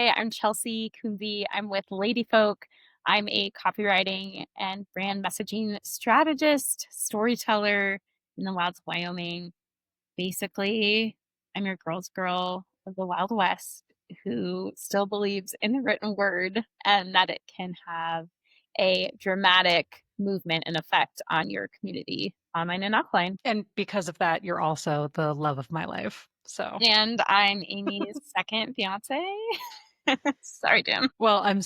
Hi, I'm Chelsea Combe. I'm with Ladyfolk. I'm a copywriting and brand messaging strategist, storyteller in the wilds of Wyoming. Basically, I'm your girl's girl of the Wild West who still believes in the written word and that it can have a dramatic movement and effect on your community, online and offline. And because of that, you're also the love of my life. So, And I'm Amy's second fiance. Sorry, Jim. well, I am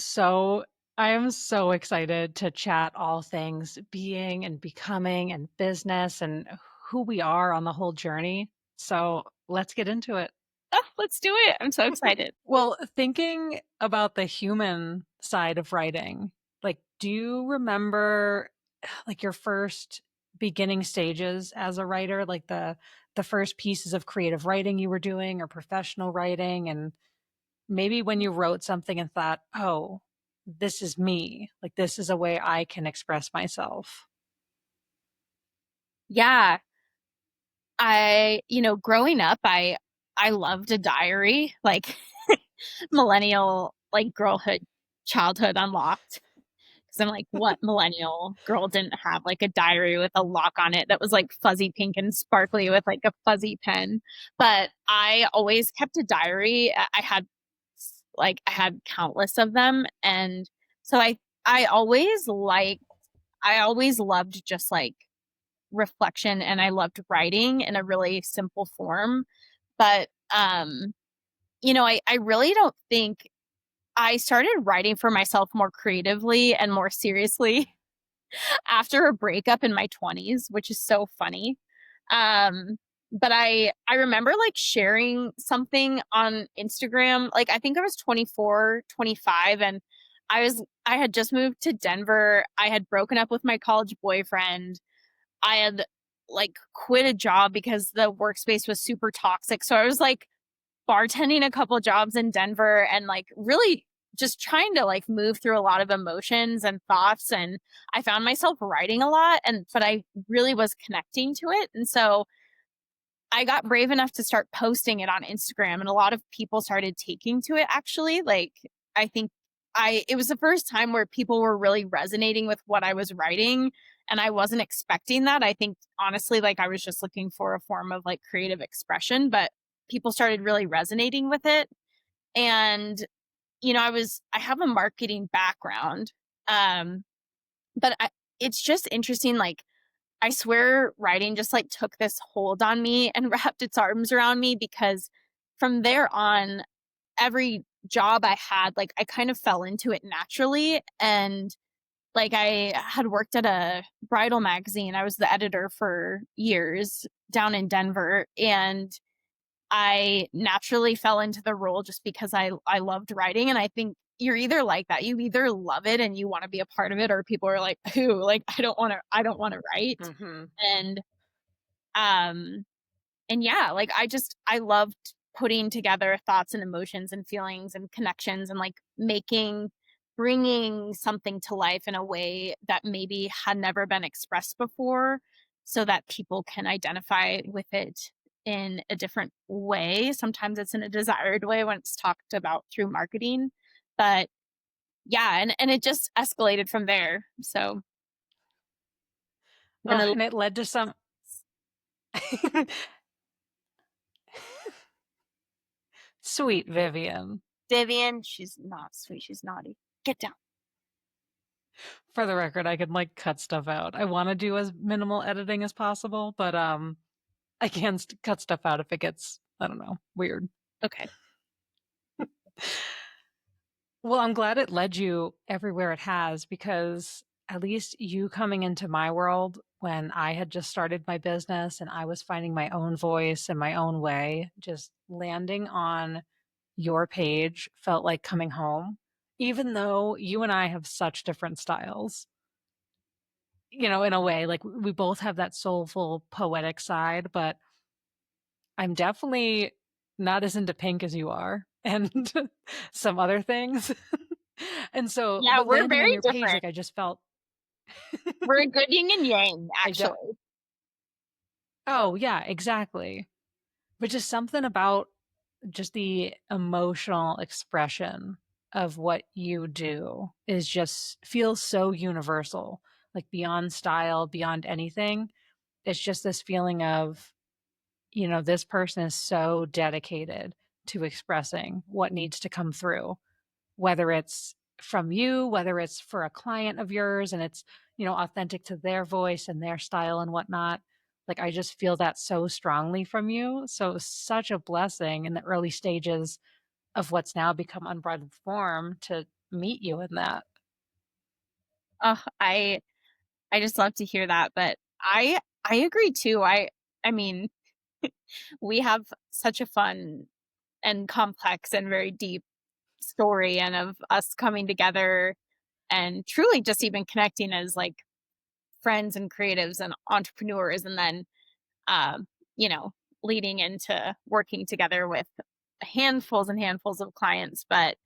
so excited to chat all things being and becoming and business and who we are on the whole journey. So, let's get into it. Oh, let's do it. I'm so excited. Well, thinking about the human side of writing, like, do you remember like your first beginning stages as a writer, like the first pieces of creative writing you were doing or professional writing, and maybe when you wrote something and thought, "Oh, this is me. Like this is a way I can express myself." Yeah. Growing up, I loved a diary, like millennial, like girlhood, childhood unlocked. Because I'm like, what millennial girl didn't have like a diary with a lock on it that was like fuzzy pink and sparkly with like a fuzzy pen? But I always kept a diary. I had countless of them, and so I always liked I always loved just like reflection, and I loved writing in a really simple form. But I really don't think I started writing for myself more creatively and more seriously after a breakup in my 20s, which is so funny. Um, but I remember like sharing something on Instagram. Like I think I was 24, 25, and I had just moved to Denver. I had broken up with my college boyfriend. I had like quit a job because the workspace was super toxic. So I was like bartending a couple jobs in Denver and like really just trying to like move through a lot of emotions and thoughts. And I found myself writing a lot, but I really was connecting to it. And so I got brave enough to start posting it on Instagram, and a lot of people started taking to it actually. Like I think it was the first time where people were really resonating with what I was writing, and I wasn't expecting that. I think honestly like I was just looking for a form of like creative expression, but people started really resonating with it. And I have a marketing background. Um but it's just interesting, like I swear writing just like took this hold on me and wrapped its arms around me, because from there on, every job I had, like I kind of fell into it naturally. And like I had worked at a bridal magazine. I was the editor for years down in Denver, and I naturally fell into the role just because I loved writing. And I think you're either like that. You either love it and you want to be a part of it, or people are like, "Ooh, like I don't want to write." Mhm. And um and yeah, like I loved putting together thoughts and emotions and feelings and connections, and like bringing something to life in a way that maybe had never been expressed before, so that people can identify with it in a different way. Sometimes it's in a desired way when it's talked about through marketing. But yeah, and it just escalated from there. So I'm gonna And it led to some sweet Vivian. Vivian, she's not sweet, she's naughty. Get down. For the record, I could like cut stuff out. I want to do as minimal editing as possible, but I can cut stuff out if it gets, I don't know, weird. Okay. Well, I'm glad it led you everywhere it has, because at least you coming into my world when I had just started my business and I was finding my own voice and my own way, just landing on your page felt like coming home, even though you and I have such different styles. In a way, like we both have that soulful, poetic side, but I'm definitely not as into pink as you are and some other things. And so, Yeah, but we're landing on very your page, different. like I just felt, We're a good yin and yang, I don't, actually. oh, yeah, exactly. But just something about just the emotional expression of what you do is just feels so universal, like beyond style, beyond anything. It's just this feeling of, this person is so dedicated to expressing what needs to come through, whether it's from you, whether it's for a client of yours and it's, authentic to their voice and their style and whatnot. Like, I just feel that so strongly from you. So it was such a blessing in the early stages of what's now become Unbridled Form to meet you in that. Oh, I just love to hear that, but I agree too. I mean, we have such a fun and complex and very deep story and of us coming together and truly just even connecting as like friends and creatives and entrepreneurs and then um, you know, leading into working together with handfuls and handfuls of clients. But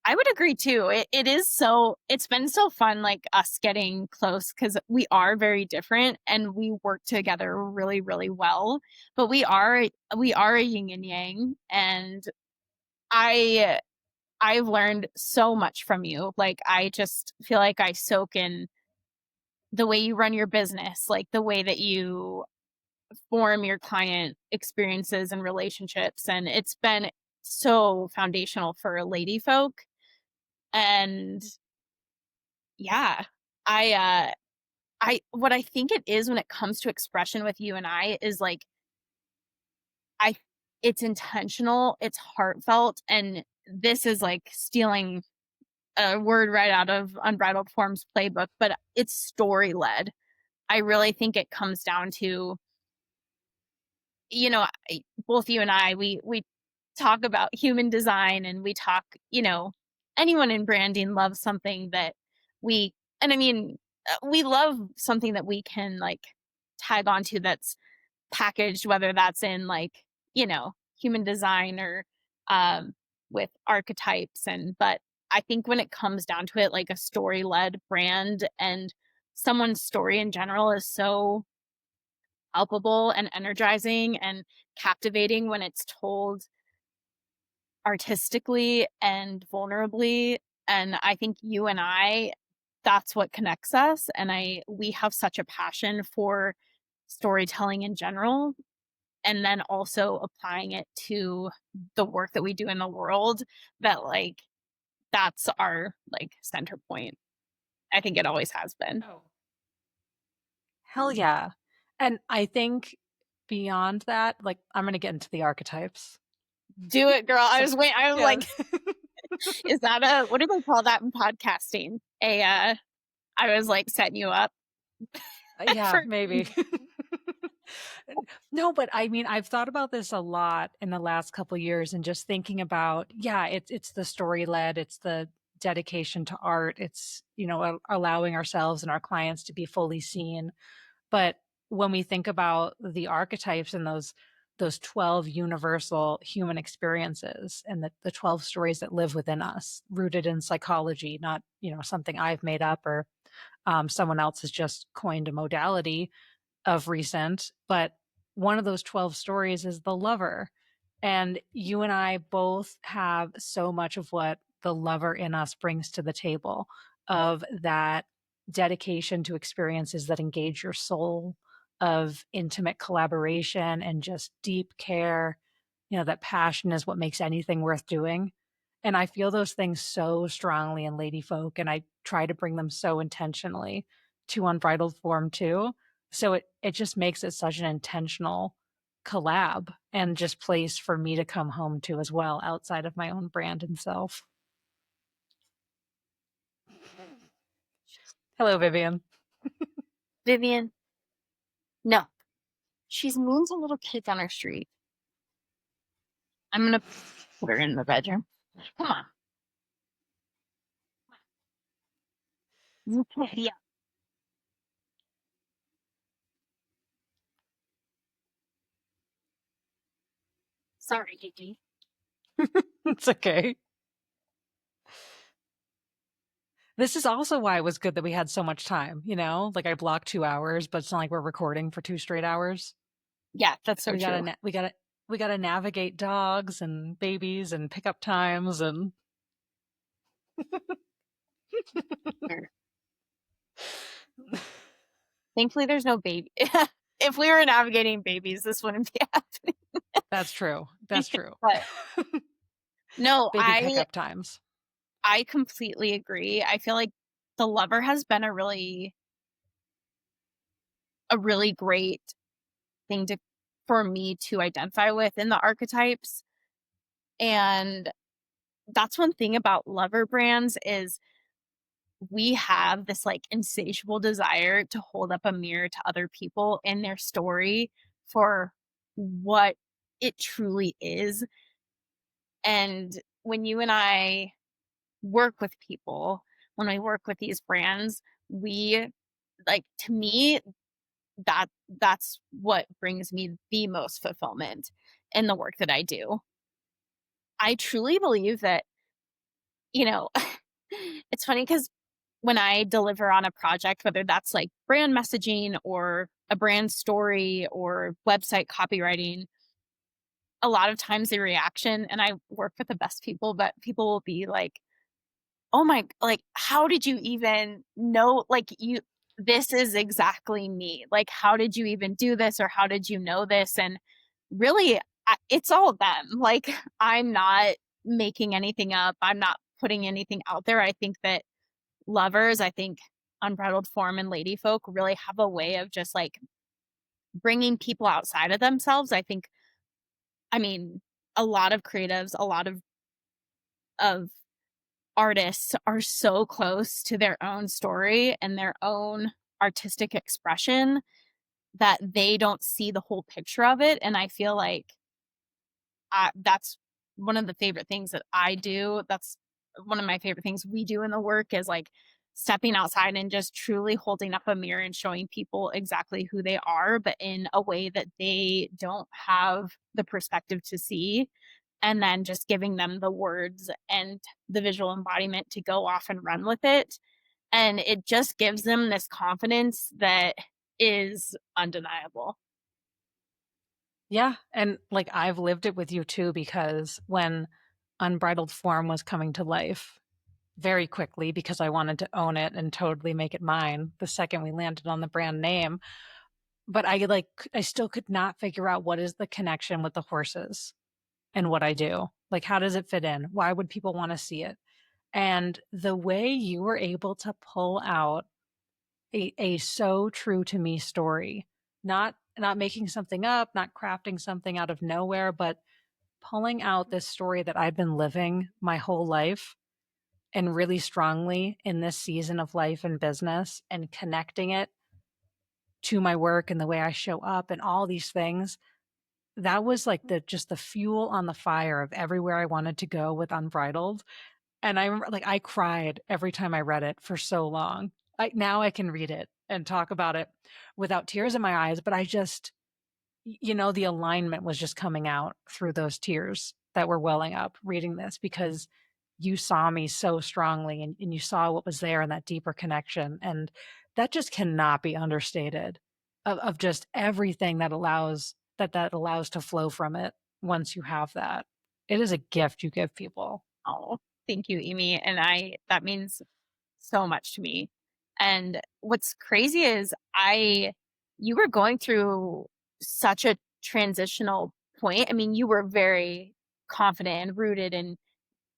I would agree too. It's been so fun, like us getting close because we are very different and we work together really, really well. But we are a yin and yang. And I, I've learned so much from you. Like, I just feel like I soak in the way you run your business, like the way that you form your client experiences and relationships. And it's been so foundational for lady folk. And yeah, I, what I think it is when it comes to expression with you and I is like, I, it's intentional, it's heartfelt. And this is like stealing a word right out of Unbridled Form's playbook, but it's story led. I really think it comes down to, both you and I, we talk about human design and we talk, anyone in branding loves something that we, and I mean, we love something that we can like tag onto that's packaged, whether that's in like, human design or um, with archetypes. But I think when it comes down to it, like a story led brand and someone's story in general is so palpable and energizing and captivating when it's told artistically and vulnerably. And I think you and I, that's what connects us. And we have such a passion for storytelling in general. And then also applying it to the work that we do in the world that like, that's our like center point. I think it always has been. Oh, hell yeah. And I think beyond that, like, I'm going to get into the archetypes. Do it, girl. So, I was yeah. like, is that what do they call that in podcasting? I was like setting you up Yeah, for maybe. No, but I mean, I've thought about this a lot in the last couple years and just thinking about, yeah, it's the story led, it's the dedication to art, it's, allowing ourselves and our clients to be fully seen. But when we think about the archetypes and those 12 universal human experiences and the 12 stories that live within us, rooted in psychology, not, something I've made up or someone else has just coined a modality of recent, but one of those 12 stories is the lover. And you and I both have so much of what the lover in us brings to the table, of that dedication to experiences that engage your soul, of intimate collaboration and just deep care. That passion is what makes anything worth doing. And I feel those things so strongly in Lady Folk, and I try to bring them so intentionally to Unbridled Form too. So it just makes it such an intentional collab and just place for me to come home to as well, outside of my own brand and self. Hello, Vivian. Vivian. No, she's moons a little kid down our street. I'm gonna put her in the bedroom. Come on. Okay, yeah. Sorry, Gigi. It's okay. This is also why it was good that we had so much time, Like, I blocked 2 hours, but it's not like we're recording for 2 straight hours. Yeah, that's so We got true. to we got to we got to navigate dogs and babies and pickup times and Sure. Thankfully, there's no baby. If we were navigating babies, this wouldn't be happening. that's true. That's true. But no, Baby pickup times. I completely agree. I feel like the lover has been a really great thing to for me to identify with in the archetypes. And that's one thing about lover brands is we have this like insatiable desire to hold up a mirror to other people in their story for what it truly is. And when you and I work with people, when I work with these brands, we like to me that's what brings me the most fulfillment in the work that I do. I truly believe that, you know, it's funny because when I deliver on a project, whether that's like brand messaging or a brand story or website copywriting, a lot of times the reaction, and I work with the best people, but people will be like, oh my, like, how did you even know? Like, this is exactly me. Like, how did you even do this? Or how did you know this? And really, it's all them. Like, I'm not making anything up. I'm not putting anything out there. I think that lovers, I think Unbridled Form and Lady Folk really have a way of just like bringing people outside of themselves. I think, I mean, a lot of creatives, a lot of artists are so close to their own story and their own artistic expression that they don't see the whole picture of it. And I feel like that's one of the favorite things that I do. That's one of my favorite things we do in the work is like stepping outside and just truly holding up a mirror and showing people exactly who they are, but in a way that they don't have the perspective to see. And then just giving them the words and the visual embodiment to go off and run with it. And it just gives them this confidence that is undeniable. Yeah. And like I've lived it with you too, because when Unbridled Form was coming to life very quickly, because I wanted to own it and totally make it mine the second we landed on the brand name. But I still could not figure out what is the connection with the horses and what I do. Like, how does it fit in? Why would people want to see it? And the way you were able to pull out a so true to me story, not making something up, not crafting something out of nowhere, but pulling out this story that I've been living my whole life and really strongly in this season of life and business and connecting it to my work and the way I show up and all these things. That was like the fuel on the fire of everywhere I wanted to go with Unbridled. And I remember like I cried every time I read it for so long. Now I can read it and talk about it without tears in my eyes, but the alignment was just coming out through those tears that were welling up reading this because you saw me so strongly and you saw what was there and that deeper connection. And that just cannot be understated of just everything that allows to flow from it once you have that. It is a gift you give people. Oh, thank you, Amy. And that means so much to me. And what's crazy is you were going through such a transitional point. I mean, you were very confident and rooted in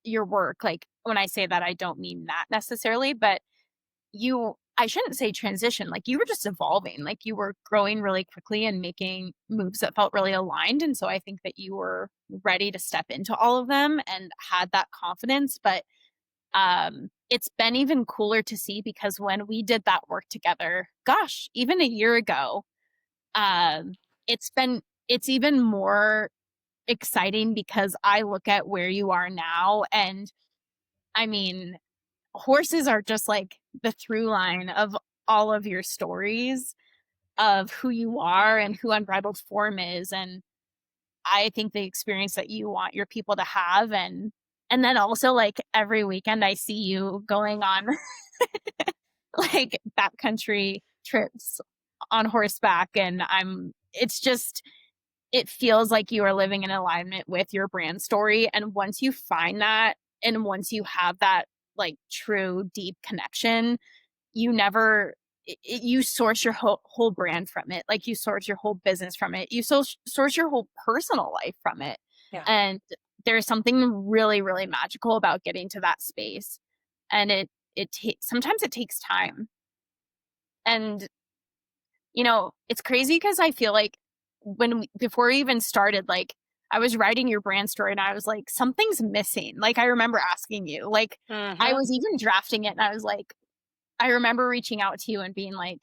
your work. Like when I say that, I don't mean that necessarily, but I shouldn't say transition, like you were just evolving, like you were growing really quickly and making moves that felt really aligned. And so I think that you were ready to step into all of them and had that confidence. But it's been even cooler to see because when we did that work together, gosh, even a year ago, um, it's even more exciting because I look at where you are now. And I mean, horses are just like the through line of all of your stories of who you are and who Unbridled Form is. And I think the experience that you want your people to have. And then also like every weekend I see you going on like backcountry trips on horseback. And it's just it feels like you are living in alignment with your brand story. And once you find that, and once you have that like true deep connection, you never you source your whole brand from it. Like you source your whole business from it. You source your whole personal life from it. Yeah. And there's something really, really magical about getting to that space. And sometimes it takes time. And it's crazy because I feel like before we even started, like I was writing your brand story and I was like, something's missing. Like I remember asking you, like I Mhm. was even drafting it and I was like, I remember reaching out to you and being like,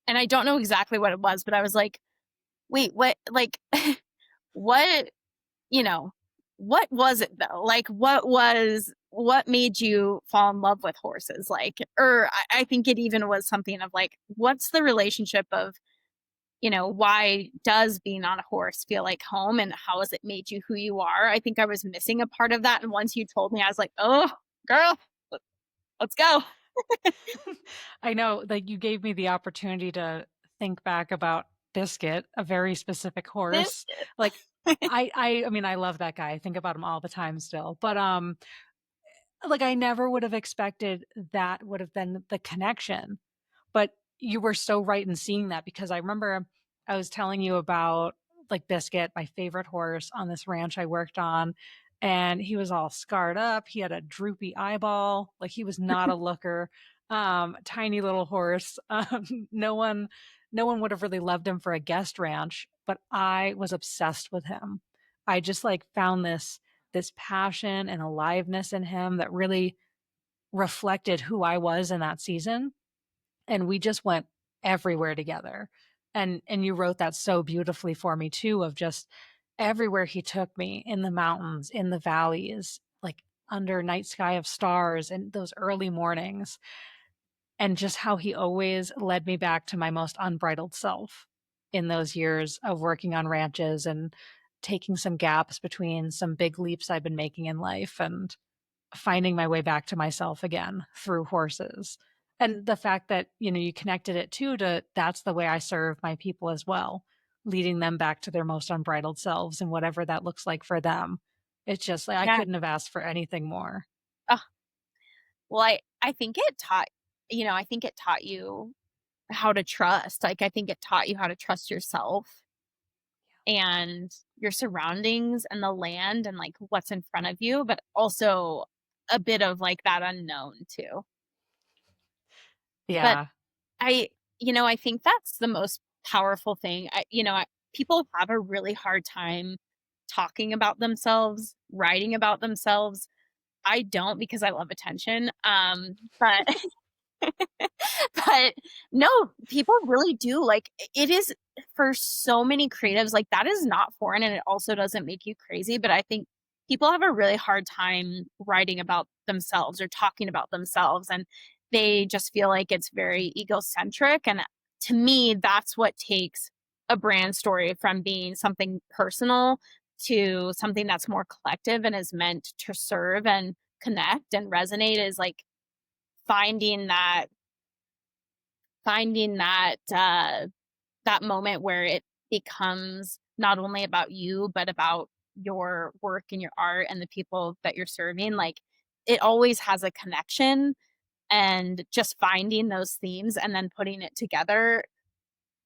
and I don't know exactly what it was, but I was like, wait, what, like, what, you know, what was it though? Like, what made you fall in love with horses? Like, or I think it even was something of like, what's the relationship of, why does being on a horse feel like home and how has it made you who you are? I think I was missing a part of that. And once you told me, I was like, oh, girl, let's go. I know, like, you gave me the opportunity to think back about Biscuit, a very specific This, horse. Like, I mean, I love that guy. I think about him all the time still. But, like, I never would have expected that would have been the connection. But you were so right in seeing that because I remember I was telling you about, like, Biscuit, my favorite horse on this ranch I worked on, and he was all scarred up. He had a droopy eyeball, like, he was not a looker. Tiny little horse. No one would have really loved him for a guest ranch, but I was obsessed with him. I just, like, found this passion and aliveness in him that really reflected who I was in that season, and we just went everywhere together. And you wrote that so beautifully for me too, of just everywhere he took me, in the mountains, in the valleys, like under night sky of stars and those early mornings, and just how he always led me back to my most unbridled self in those years of working on ranches and taking some gaps between some big leaps I've been making in life and finding my way back to myself again through horses. And the fact that, you connected it too to that's the way I serve my people as well, leading them back to their most unbridled selves and whatever that looks like for them. It's just like I yeah. couldn't have asked for anything more. Oh, well, I think I think it taught you how to trust. Like, I think it taught you how to trust yourself and your surroundings and the land and like what's in front of you, but also a bit of like that unknown too. But Yeah. I think that's the most powerful thing. People have a really hard time talking about themselves, writing about themselves. I don't because I love attention. But but no, people really do. Like it is for so many creatives, like that is not foreign and it also doesn't make you crazy. But I think people have a really hard time writing about themselves or talking about themselves. And they just feel like it's very egocentric. And to me, that's what takes a brand story from being something personal to something that's more collective and is meant to serve and connect and resonate is like finding that that moment where it becomes not only about you but about your work and your art and the people that you're serving. Like it always has a connection, and just finding those themes and then putting it together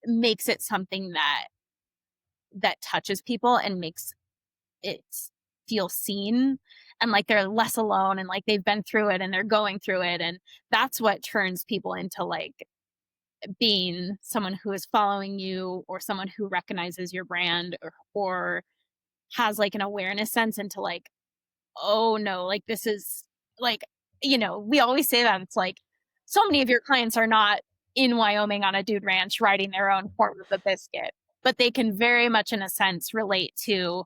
makes it something that touches people and makes it feel seen and like they're less alone and like they've been through it and they're going through it. And that's what turns people into like being someone who is following you or someone who recognizes your brand, or has like an awareness sense into like, oh no, like this is like, we always say that it's like so many of your clients are not in Wyoming on a dude ranch riding their own form of a biscuit, but they can very much in a sense relate to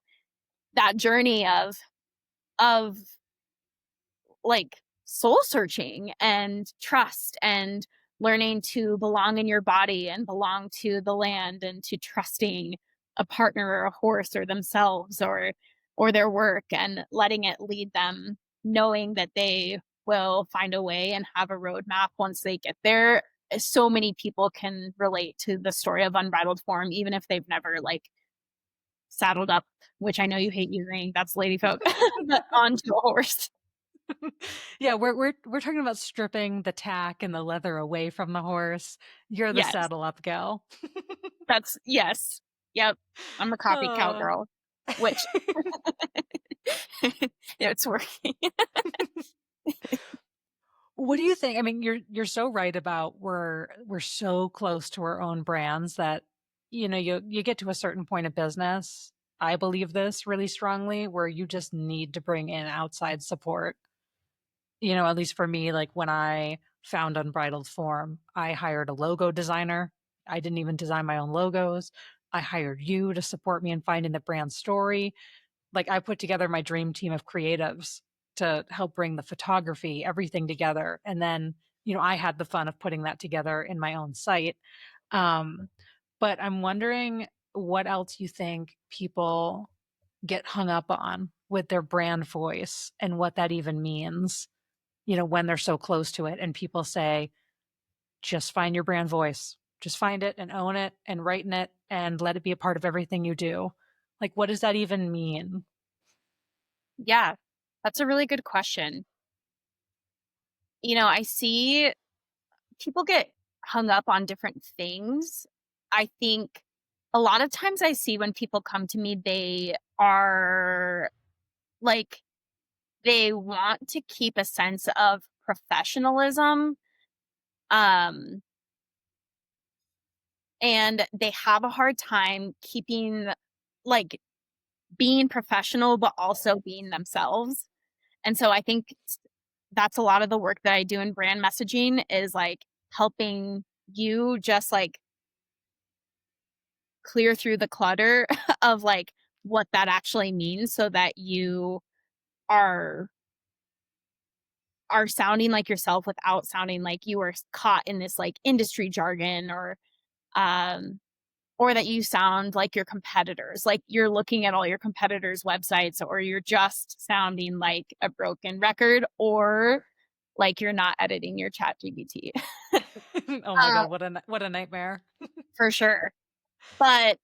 that journey of like soul searching and trust and learning to belong in your body and belong to the land and to trusting a partner or a horse or themselves or their work and letting it lead them, knowing that they will find a way and have a roadmap once they get there. So many people can relate to the story of Unbridled Form even if they've never like saddled up, which I know you hate using, that's lady folk, but onto a horse. Yeah, we're talking about stripping the tack and the leather away from the horse. You're the Yes, saddle up gal. that's yes. Yep. I'm a coffee Uh. cowgirl, which it's working. What do you think? I mean, you're so right about we're so close to our own brands that you get to a certain point of business. I believe this really strongly where you just need to bring in outside support. At least for me, like when I found Unbridled Form, I hired a logo designer. I didn't even design my own logos. I hired you to support me in finding the brand story. Like I put together my dream team of creatives to help bring the photography, everything together. And then, I had the fun of putting that together in my own site. Um, but I'm wondering what else you think people get hung up on with their brand voice and what that even means, when they're so close to it and people say, just find your brand voice. Just find it and own it and write in it and let it be a part of everything you do. Like, what does that even mean? Yeah, that's a really good question. I see people get hung up on different things. I think a lot of times I see when people come to me, they are like, they want to keep a sense of professionalism. Um, and they have a hard time keeping, like, being professional, but also being themselves. And so I think that's a lot of the work that I do in brand messaging is like helping you just like clear through the clutter of like what that actually means so that you are are sounding like yourself without sounding like you are caught in this like industry jargon um or that you sound like your competitors, like you're looking at all your competitors websites, or you're just sounding like a broken record, or like you're not editing your chat gbt. Oh my uh, god, what a nightmare. for sure. But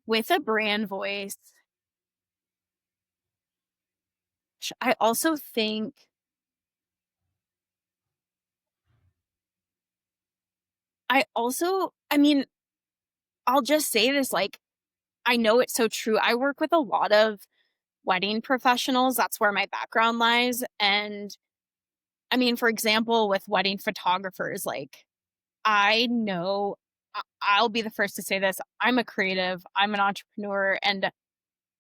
with a brand voice, I also think I mean, I'll just say this, like, I know it's so true. I work with a lot of wedding professionals. That's where my background lies. And I mean, for example, with wedding photographers, like, I know I'll be the first to say this. I'm a creative, I'm an entrepreneur, and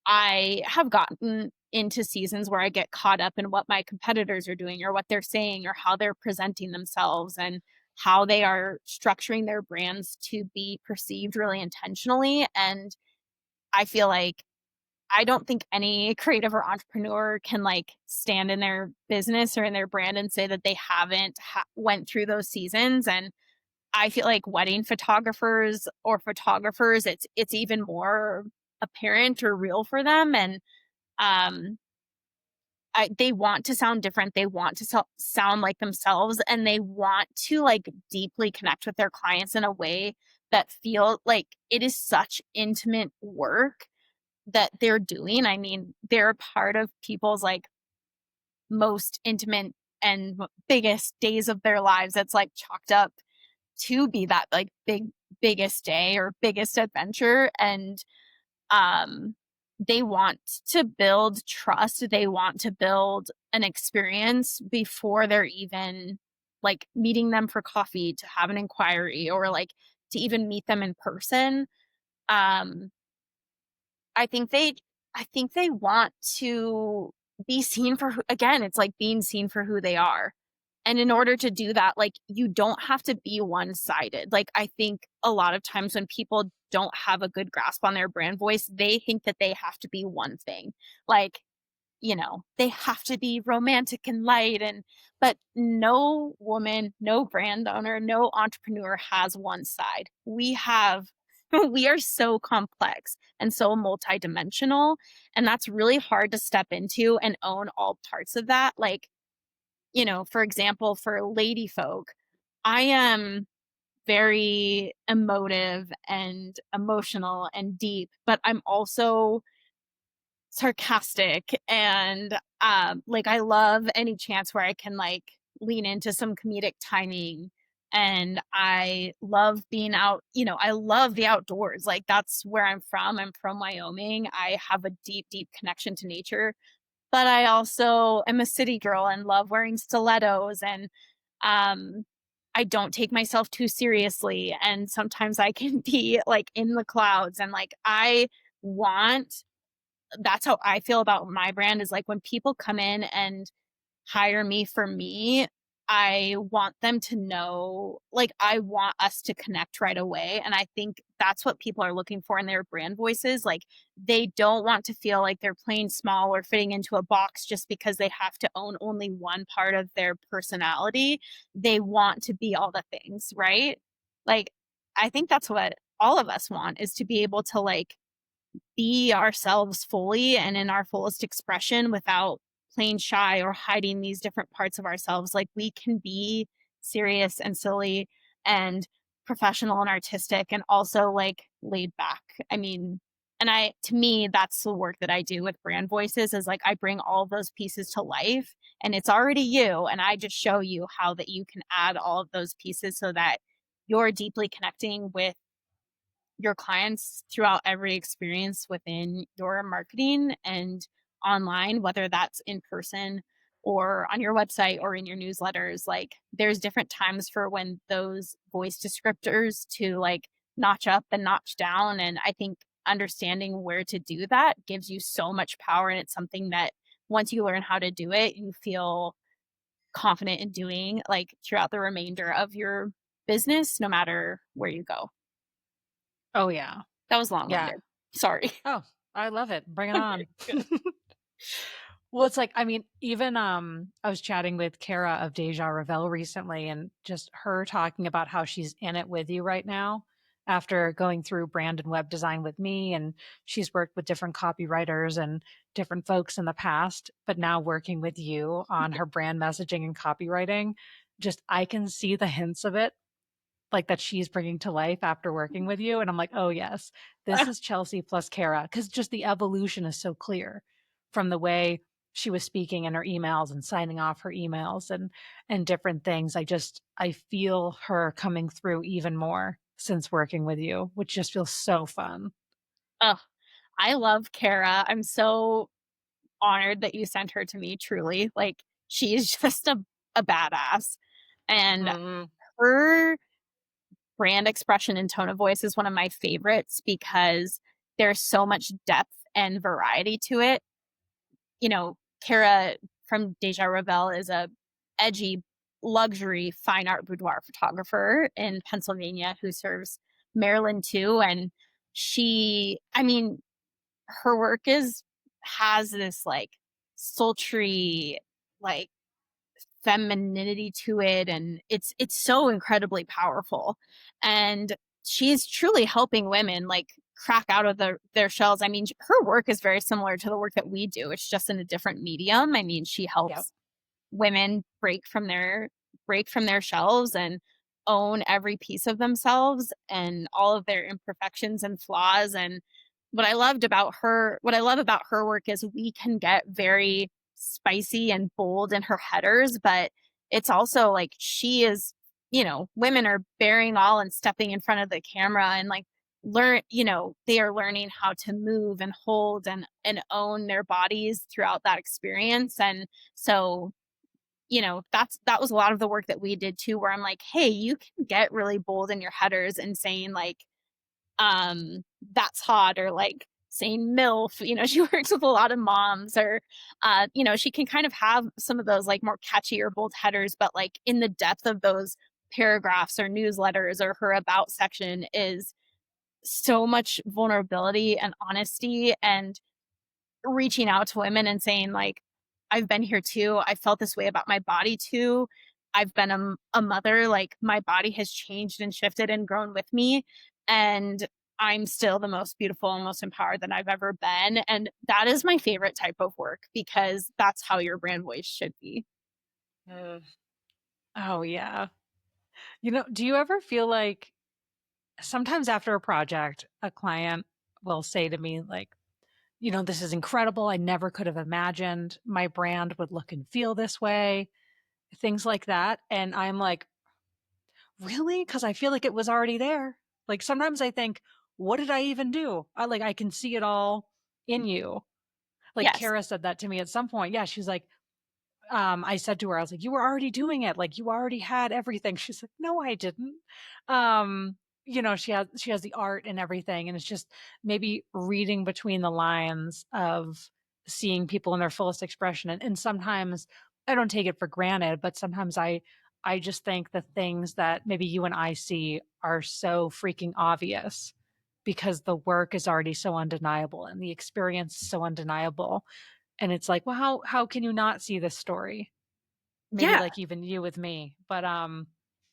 I have gotten into seasons where I get caught up in what my competitors are doing or what they're saying or how they're presenting themselves and how they are structuring their brands to be perceived really intentionally. And I feel like I don't think any creative or entrepreneur can like stand in their business or in their brand and say that they haven't went through those seasons. And I feel like wedding photographers or photographers, it's even more apparent or real for them. And um, they want to sound different. They want to sound like themselves, and they want to like deeply connect with their clients in a way that feel like it is such intimate work that they're doing. I mean, they're a part of people's like most intimate and biggest days of their lives. That's like chalked up to be that like biggest day or biggest adventure. And um they want to build trust, they want to build an experience before they're even like meeting them for coffee to have an inquiry or like to even meet them in person. um I think they want to be seen for again, it's like being seen for who they are. And in order to do that, like you don't have to be one-sided. Like I think a lot of times when people don't have a good grasp on their brand voice, they think that they have to be one thing. Like they have to be romantic and light but no woman, no brand owner, no entrepreneur has one side. We have we are so complex and so multidimensional, and that's really hard to step into and own all parts of that. Like, for example, for lady folk, I am very emotive and emotional and deep, but I'm also sarcastic and like I love any chance where I can like lean into some comedic timing, and I love being out, I love the outdoors. Like that's where I'm from. I'm from Wyoming. I have a deep, deep connection to nature, but I also am a city girl and love wearing stilettos, and um I don't take myself too seriously, and sometimes I can be like in the clouds, and like I want that's how I feel about my brand is like when people come in and hire me for me, I want them to know, like, I want us to connect right away. And I think that's what people are looking for in their brand voices. Like, they don't want to feel like they're playing small or fitting into a box just because they have to own only one part of their personality. They want to be all the things, right? Like, I think that's what all of us want is to be able to like be ourselves fully and in our fullest expression without playing shy or hiding these different parts of ourselves. Like we can be serious and silly and professional and artistic and also like laid back. I mean, and to me, that's the work that I do with brand voices is like I bring all of those pieces to life and it's already you. And I just show you how that you can add all of those pieces so that you're deeply connecting with your clients throughout every experience within your marketing and online, whether that's in person or on your website or in your newsletters. Like there's different times for when those voice descriptors to like notch up and notch down. And I think understanding where to do that gives you so much power. And it's something that once you learn how to do it, you feel confident in doing like throughout the remainder of your business, no matter where you go. Oh, yeah. That was long Yeah. winded. Sorry. Oh, I love it. Bring it Okay, on. good. Well, it's like, I mean, even I was chatting with Kara of Deja Revel recently, and just her talking about how she's in it with you right now after going through brand and web design with me. And she's worked with different copywriters and different folks in the past, but now working with you on her brand messaging and copywriting. Just, I can see the hints of it like that she's bringing to life after working with you. And I'm like, oh, yes, this is Chelsea plus Kara. Cause just the evolution is so clear from the way she was speaking in her emails and signing off her emails and different things. I feel her coming through even more since working with you, which just feels so fun. Ugh, I love Kara. I'm so honored that you sent her to me, truly. Like, she is just a badass. And Hmm. her brand expression and tone of voice is one of my favorites because there's so much depth and variety to it. Kara from Deja Revel is a edgy luxury fine art boudoir photographer in Pennsylvania who serves Maryland too. And I mean, her work has this like sultry, like femininity to it, and it's so incredibly powerful. And she's truly helping women like crack out of their shells. I mean, her work is very similar to the work that we do. It's just in a different medium. I mean, she Yep. helps women break from their shells and own every piece of themselves and all of their imperfections and flaws. And what I love about her work is we can get very spicy and bold in her headers, but it's also like she is, women are bearing all and stepping in front of the camera and like they are learning how to move and hold and own their bodies throughout that experience. And so that was a lot of the work that we did too, where I'm like, hey, you can get really bold in your headers and saying like, that's hot, or like saying MILF. She works with a lot of moms, or she can kind of have some of those like more catchy or bold headers, but like in the depth of those paragraphs or newsletters or her about section is so much vulnerability and honesty and reaching out to women and saying like, I've been here too. I felt this way about my body too. I've been a mother. Like my body has changed and shifted and grown with me, and I'm still the most beautiful and most empowered that I've ever been. And that is my favorite type of work because that's how your brand voice should be. Mm. Oh, yeah. Do you ever feel like sometimes after a project, a client will say to me, like, this is incredible. I never could have imagined my brand would look and feel this way, things like that. And I'm like, really? Because I feel like it was already there. Like sometimes I think, what did I even do? I can see it all in you. Like Yes. Kara said that to me at some point. Yeah, she's like, I said to her, I was like, you were already doing it. Like you already had everything. She's like, no, I didn't. Um, she has the art and everything. And it's just maybe reading between the lines of seeing people in their fullest expression. And sometimes I don't take it for granted, but sometimes I just think the things that maybe you and I see are so freaking obvious because the work is already so undeniable and the experience is so undeniable, and it's like, well, how can you not see this story? Maybe Yeah. like even you with me. But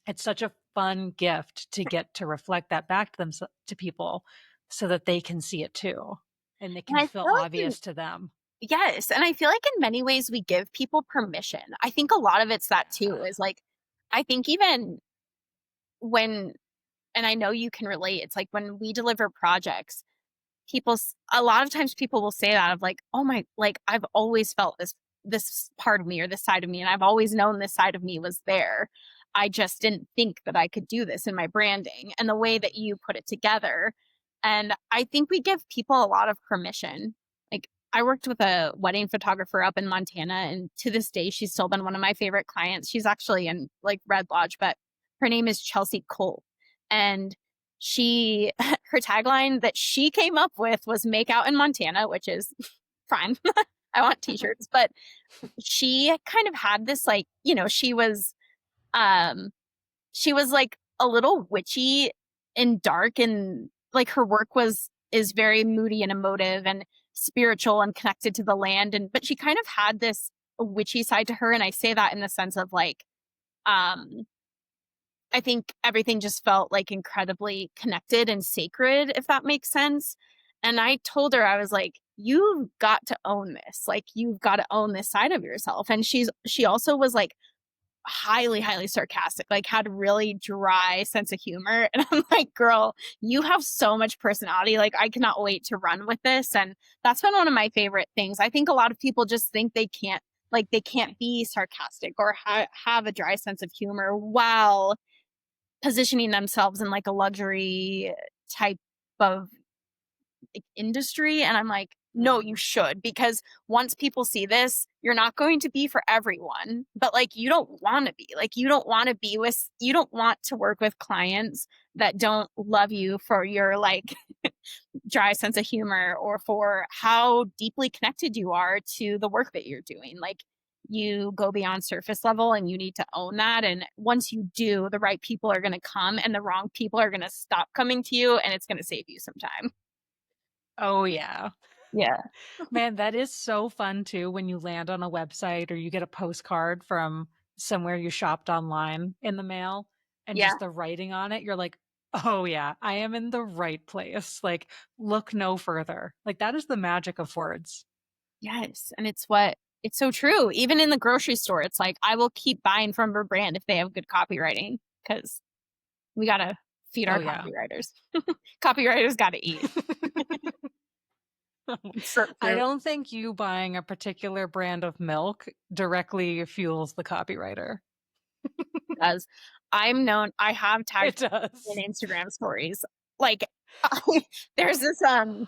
it's such a fun gift to get to reflect that back to them, to people, so that they can see it too. And it And can I feel feel like obvious to them. yes, and I feel like in many ways we give people permission. I think a lot of it's that too, is like, I think even when, and I know you can relate, it's like when we deliver projects, a lot of times people will say that of like, oh my, like I've always felt this part of me or this side of me, and I've always known this side of me was there. I just didn't think that I could do this in my branding and the way that you put it together. And I think we give people a lot of permission. Like, I worked with a wedding photographer up in Montana, and to this day she's still been one of my favorite clients. She's actually in like Red Lodge, but her name is Chelsea Cole. And she her tagline that she came up with was "Make out in Montana," which is fine. I want t-shirts, but she kind of had this like, um she was like a little witchy and dark, and like her work was is very moody and emotive and spiritual and connected to the land, and but she kind of had this witchy side to her, and I say that in the sense of like, um I think everything just felt like incredibly connected and sacred, if that makes sense. And I told her, I was like, you've got to own this. Like, you've got to own this side of yourself. And she also was like highly, highly sarcastic, like had a really dry sense of humor. And I'm like, girl, you have so much personality. Like, I cannot wait to run with this. And that's been one of my favorite things. I think a lot of people just think they can't be sarcastic or have a dry sense of humor while positioning themselves in like a luxury type of like, industry. And I'm like, no, you should, because once people see this, you're not going to be for everyone, but like, you don't want to be like, you don't want to work with clients that don't love you for your like dry sense of humor or for how deeply connected you are to the work that you're doing. Like, you go beyond surface level and you need to own that. And once you do, the right people are going to come and the wrong people are going to stop coming to you, and it's going to save you some time. Oh yeah. Yeah. Man, that is so fun too when you land on a website or you get a postcard from somewhere you shopped online in the mail and Yeah. just the writing on it. You're like, oh yeah, I am in the right place. Like, look no further. Like, that is the magic of words. Yes. And it's so true. Even in the grocery store, it's like, I will keep buying from her brand if they have good copywriting, because we got to feed Oh our yeah. copywriters. Copywriters got to eat. It's so I true. don't think you buying a particular brand of milk directly fuels the copywriter. Does. I have tagged It does. in Instagram stories. Like, there's this, God.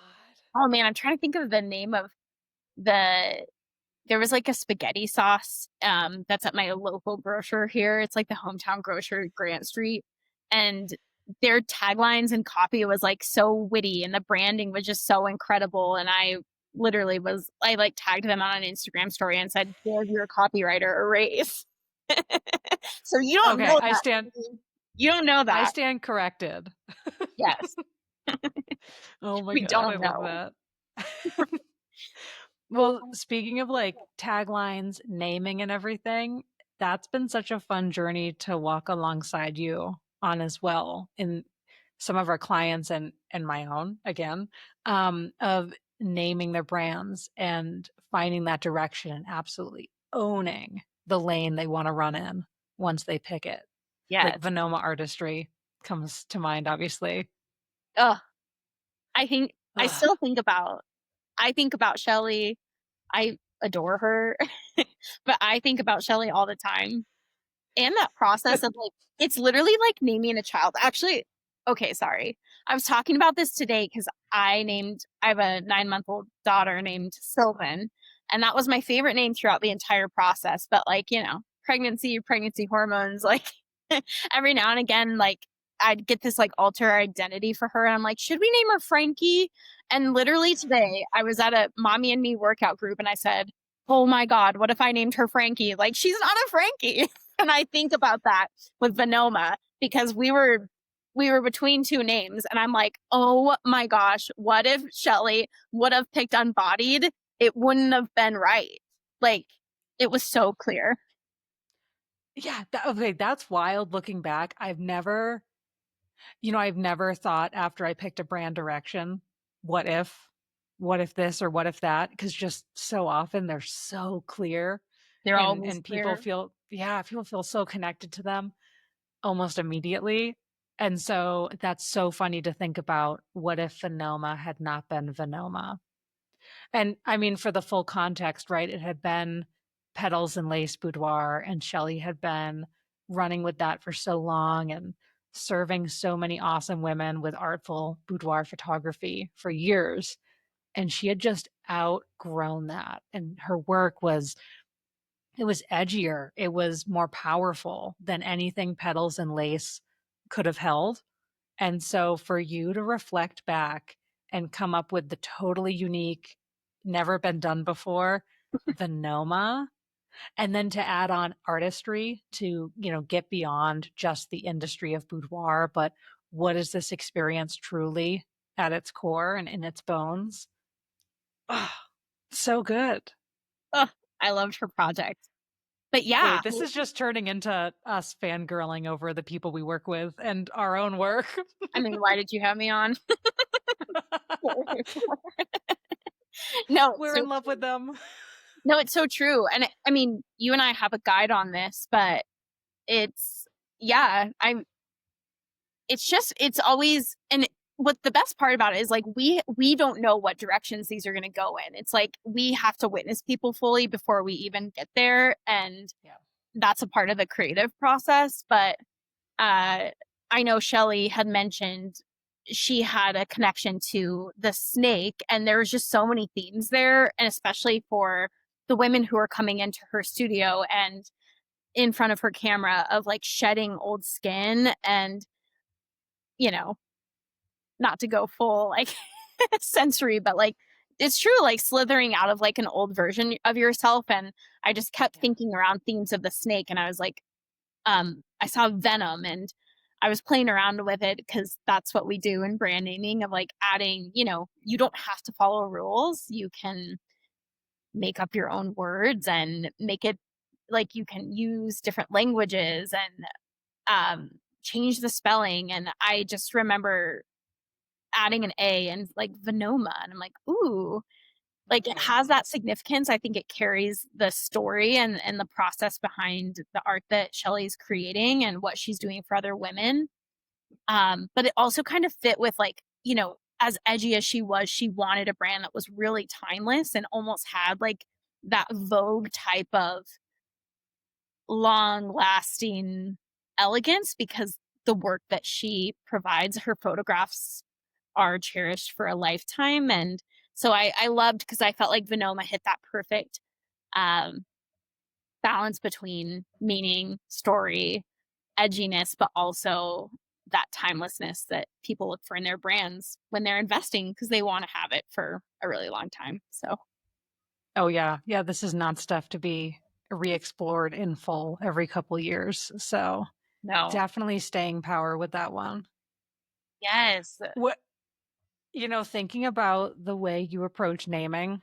oh man, I'm trying to think of the name of the, there was like a spaghetti sauce, that's at my local grocer here. It's like the hometown grocer, Grant Street. And their taglines and copy was like so witty and the branding was just so incredible. And I like tagged them on an Instagram story and said, give your copywriter a raise. So you don't Okay, know I that. stand You don't know I that. stand corrected. Yes. Oh my We god, I don't love know. that. Well, speaking of like taglines, naming and everything, that's been such a fun journey to walk alongside you on as well in some of our clients and my own again, of naming their brands and finding that direction and absolutely owning the lane they want to run in once they pick it. Like Yes. Venoma artistry comes to mind, obviously. Ugh, I think I Ugh. still think about Shelley. I adore her, but I think about Shelley all the time. And that process of, like, it's literally like naming a child. Actually, okay, sorry. I was talking about this today because I have a 9-month-old daughter named Sylvan, and that was my favorite name throughout the entire process. But, like, pregnancy hormones, like, every now and again, like, I'd get this like alter identity for her, and I'm like, should we name her Frankie? And literally today, I was at a mommy and me workout group, and I said, oh my God, what if I named her Frankie? Like, she's not a Frankie. And I think about that with Venoma because we were between two names, and I'm like, oh my gosh, what if Shelley would have picked Unbodied? It wouldn't have been right. Like, it was so clear. Yeah, okay, that's wild looking back. I've never thought after I picked a brand direction, what if, what if this or what if that? Because just so often they're so clear They're always and people clear. feel, yeah, people feel so connected to them almost immediately. And so that's so funny to think about what if Venoma had not been Venoma? And I mean, for the full context, right? It had been Petals and Lace Boudoir, and Shelley had been running with that for so long and serving so many awesome women with artful boudoir photography for years. And she had just outgrown that. And her work it was edgier, it was more powerful than anything Petals and Lace could have held. And so for you to reflect back and come up with the totally unique, never been done before Venoma, and then to add on artistry to, get beyond just the industry of boudoir, but what is this experience truly at its core and in its bones? Oh, so good. Ugh, I loved her project. But yeah, Wait, this is just turning into us fangirling over the people we work with and our own work. I mean, why did you have me on? No, it's We're so in love with them. no, it's so true. And I mean, you and I have a guide on this, but it's yeah, it's always, and what the best part about it is, like, we don't know what directions these are going to go in. It's like we have to witness people fully before we even get there, and Yeah. that's a part of the creative process. But uh I know Shelley had mentioned she had a connection to the snake, and there was just so many themes there, and especially for the women who are coming into her studio and in front of her camera, of like shedding old skin, and you know not to go full like sensory, but like it's true, like slithering out of like an old version of yourself. And I just kept Yeah. thinking around themes of the snake, and I was like, I saw venom, and I was playing around with it because that's what we do in brand naming, of like adding, you don't have to follow rules. You can make up your own words and make it like you can use different languages and change the spelling. And I just remember adding an A and like Venoma, and I'm like, ooh, like it has Oh. that significance. I think it carries the story and the process behind the art that Shelley's creating and what she's doing for other women. But it also kind of fit with, like, as edgy as she was, she wanted a brand that was really timeless and almost had like that Vogue type of long lasting elegance, because the work that she provides, her photographs are cherished for a lifetime. And so I loved, because I felt like Venoma hit that perfect um, balance between meaning, story, edginess, but also that timelessness that people look for in their brands when they're investing, because they want to have it for a really long time. So, Oh yeah. Yeah, this is not stuff to be re-explored in full every couple years. So no. definitely staying power with that one. Yes. What thinking about the way you approach naming,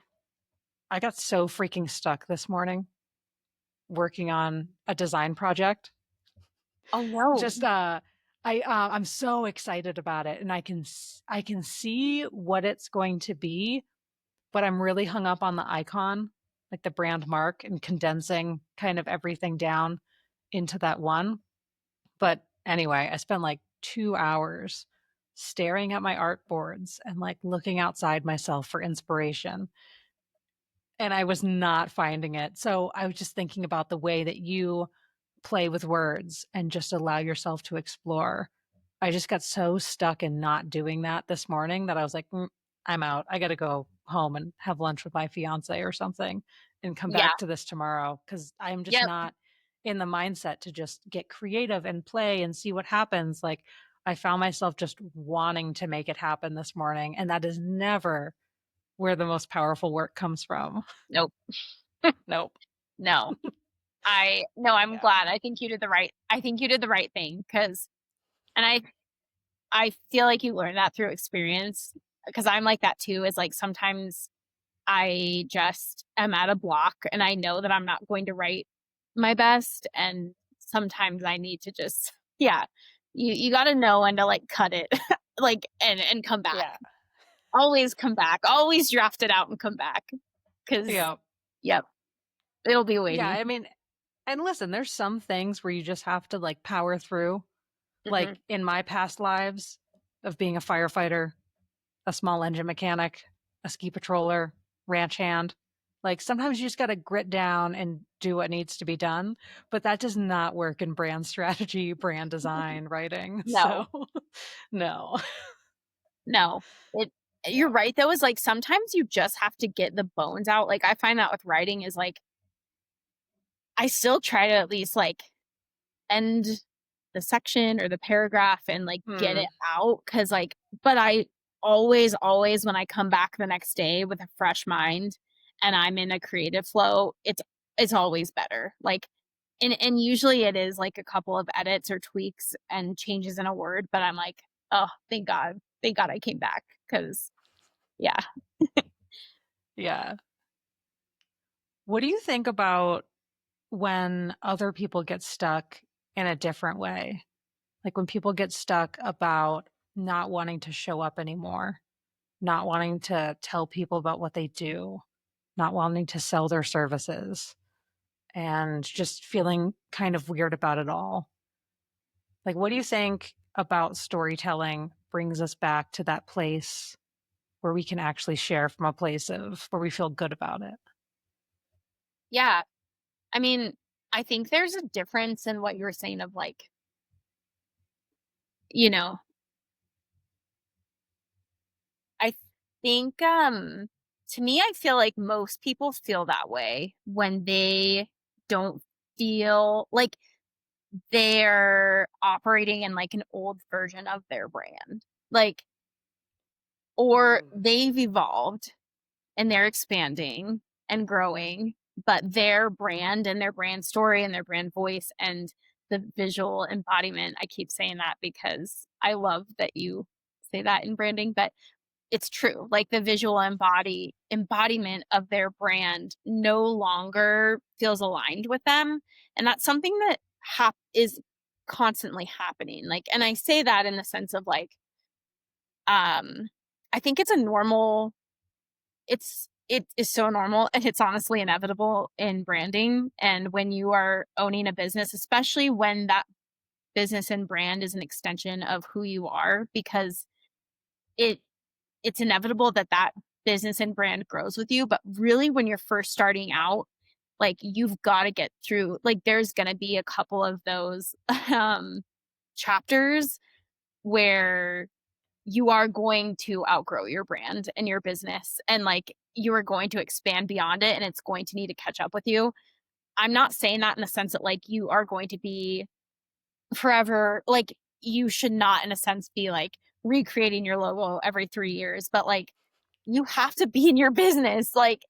I got so freaking stuck this morning working on a design project. Oh, no. Just I'm so excited about it and I can see what it's going to be, but I'm really hung up on the icon, like the brand mark and condensing kind of everything down into that one. But anyway, I spent like 2 hours staring at my art boards and like looking outside myself for inspiration, and I was not finding it. So I was just thinking about the way that you play with words and just allow yourself to explore. I just got so stuck in not doing that this morning that I was like, I'm out. I got to go home and have lunch with my fiance or something and come Yeah. back to this tomorrow because I'm just Yep. not in the mindset to just get creative and play and see what happens. Like, I found myself just wanting to make it happen this morning. And that is never where the most powerful work comes from. Nope. Nope. No. No, I'm Yeah. glad. I think you did the right thing, because and I feel like you learned that through experience, because I'm like that too, is like sometimes I just am at a block and I know that I'm not going to write my best, and sometimes I need to just yeah, you got to know when to like cut it like and come back. Yeah. Always come back. Always draft it out and come back, cuz Yeah. yep, it'll be Yeah. waiting. I mean, and listen, there's some things where you just have to like power through. Mhm. Like in my past lives of being a firefighter, a small engine mechanic, a ski patroller, ranch hand, like sometimes you just got to grit down and do what needs to be done. But that does not work in brand strategy, brand design, writing. No. So, no. No. It You're Yeah. right though, is like sometimes you just have to get the bones out. Like I find that with writing is like I still try to at least like end the section or the paragraph and like get it Hmm. out, cuz like but I always when I come back the next day with a fresh mind and I'm in a creative flow, it's always better. Like and usually it is like a couple of edits or tweaks and changes in a word, but I'm like, "Oh, thank God. Thank God I came back," cuz yeah. Yeah. What do you think about when other people get stuck in a different way? Like when people get stuck about not wanting to show up anymore, not wanting to tell people about what they do, not wanting to sell their services, and just feeling kind of weird about it all. Like, what do you think about storytelling brings us back to that place where we can actually share from a place of where we feel good about it? Yeah. I mean, I think there's a difference in what you were saying of like, you know, I think to me I feel like most people feel that way when they don't feel like they're operating in like an old version of their brand. Like or Mm. they've evolved and they're expanding and growing, but their brand and their brand story and their brand voice and the visual embodiment, I keep saying that because I love that you say that in branding, but it's true. Like the visual embodiment of their brand no longer feels aligned with them. And that's something that is constantly happening. Like, and I say that in the sense of like, I think it's a normal it is so normal and it's honestly inevitable in branding. And when you are owning a business, especially when that business and brand is an extension of who you are, because it it's inevitable that that business and brand grows with you. But really, when you're first starting out, like you've got to get through, like, there's going to be a couple of those chapters where you are going to outgrow your brand and your business and like you are going to expand beyond it and it's going to need to catch up with you. I'm not saying that in the sense that like you are going to be forever like you should not in a sense be like recreating your logo every 3 years, but like you have to be in your business like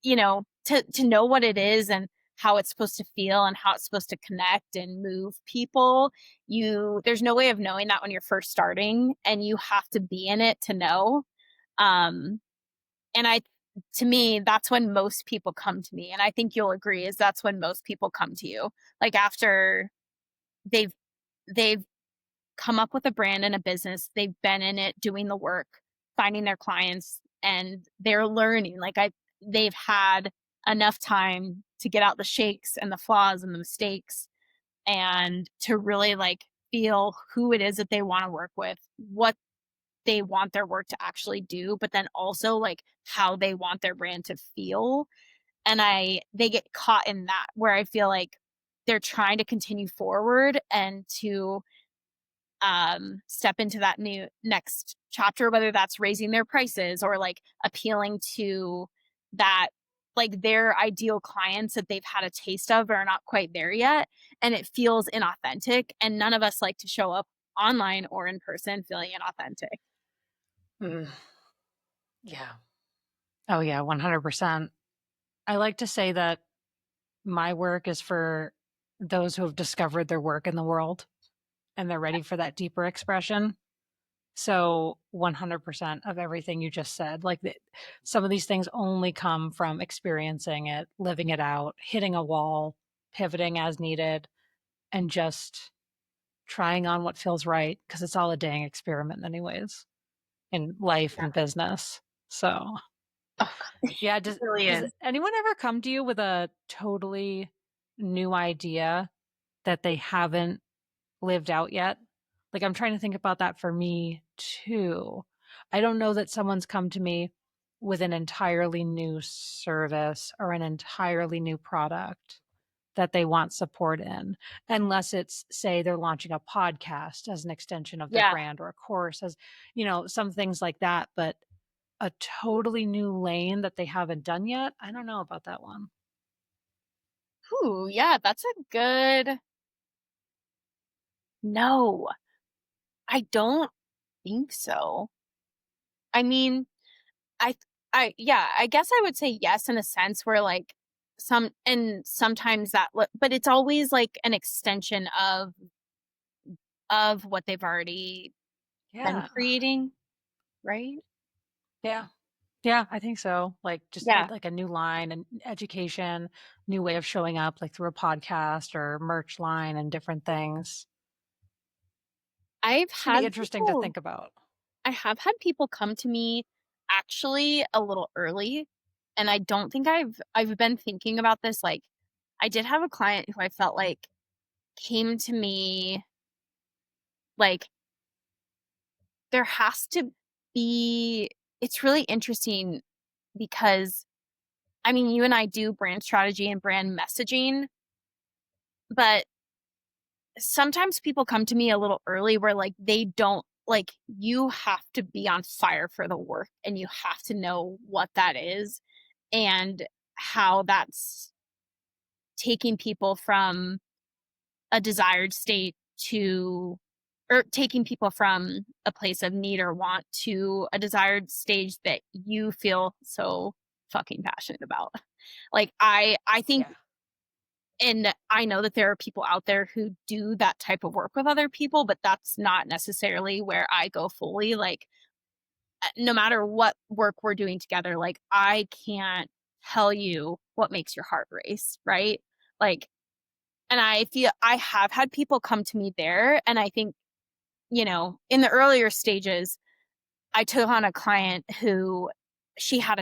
to know what it is and how it's supposed to feel and how it's supposed to connect and move people. There's no way of knowing that when you're first starting and you have to be in it to know. um and I to me that's when most people come to me, and I think you'll agree is that's when most people come to you, like after they've they've come up with a brand and a business. They've been in it doing the work, finding their clients, and they're learning. They've had enough time to get out the shakes and the flaws and the mistakes and to really like feel, who it is that they want to work with, what they want their work to actually do, but then also like how they want their brand to feel. And they get caught in that where I feel like they're trying to continue forward and to step into that new next chapter, whether that's raising their prices or like appealing to that, like their ideal clients that they've had a taste of are not quite there yet, and it feels inauthentic, and none of us like to show up online or in person feeling inauthentic. Mm, yeah. Oh, yeah, 100%. I like to say that my work is for those who have discovered their work in the world and they're ready for that deeper expression. So 100% of everything you just said, like some of these things only come from experiencing it, living it out, hitting a wall, pivoting as needed, and just trying on what feels right because it's all a dang experiment, anyways, in life Yeah. and business. So, Oh, God. yeah, It really does is. anyone ever come to you with a totally new idea that they haven't lived out yet? Like, I'm trying to think about that for me too. I don't know that someone's come to me with an entirely new service or an entirely new product that they want support in, unless it's, say, they're launching a podcast as an extension of their Yeah. brand or a course, as some things like that. But a totally new lane that they haven't done yet, I don't know about that one. Ooh, yeah, that's a good. No, I don't think so. I mean, I yeah, I guess I would say yes in a sense where like sometimes but it's always like an extension of what they've already been Yeah. creating, right? Yeah. Yeah, I think so. Like just Yeah. like a new line and education, new way of showing up, like through a podcast or merch line and different things. I've It's gonna be had interesting to people think about. I have had people come to me actually a little early, and I don't think I've been thinking about this, like, I did have a client who I felt like came to me, like, there has to be it's really interesting because, I mean, you and I do brand strategy and brand messaging, but sometimes people come to me a little early where, like, they don't like, you have to be on fire for the work, and you have to know what that is and how that's taking people from a desired state to or taking people from a place of need or want to a desired stage that you feel so fucking passionate about. Like I think, Yeah. and I know that there are people out there who do that type of work with other people, but that's not necessarily where I go fully. Like no matter what work we're doing together, like I can't tell you what makes your heart race, right? Like, and I feel I have had people come to me there, and I think, in the earlier stages, I took on a client who she had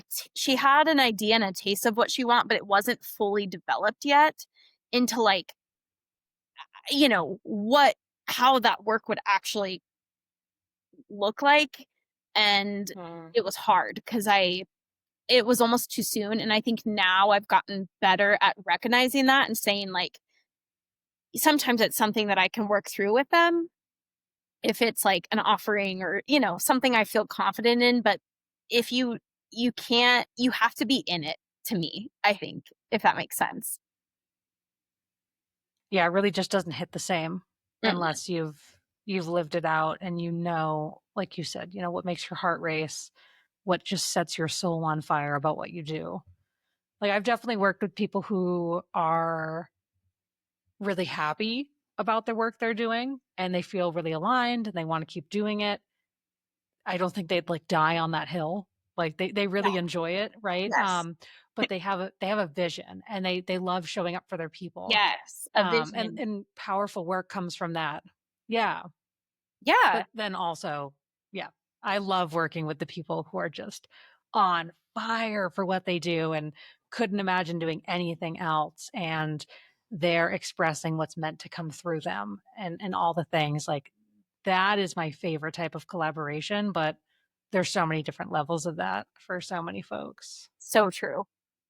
an idea and a taste of what she want, but it wasn't fully developed yet into like, what how that work would actually look like. And Mm. it was hard because it was almost too soon. And I think now I've gotten better at recognizing that and saying, like, sometimes it's something that I can work through with them if it's like an offering or, something I feel confident in. But if you can't, you have to be in it to me, I think, if that makes sense. Yeah, it really just doesn't hit the same Mm-mm. unless you've lived it out and like you said, what makes your heart race, what just sets your soul on fire about what you do. Like I've definitely worked with people who are really happy about the work they're doing and they feel really aligned and they want to keep doing it. I don't think they'd like die on that hill. Like they No. really enjoy it, right? Yes. But they have a vision and they love showing up for their people. Yes. A And vision. powerful work comes from that. Yeah. Yeah. But then also, yeah, I love working with the people who are just on fire for what they do and couldn't imagine doing anything else. And they're expressing what's meant to come through them and all the things like that is my favorite type of collaboration, but there's so many different levels of that for so many folks. So true.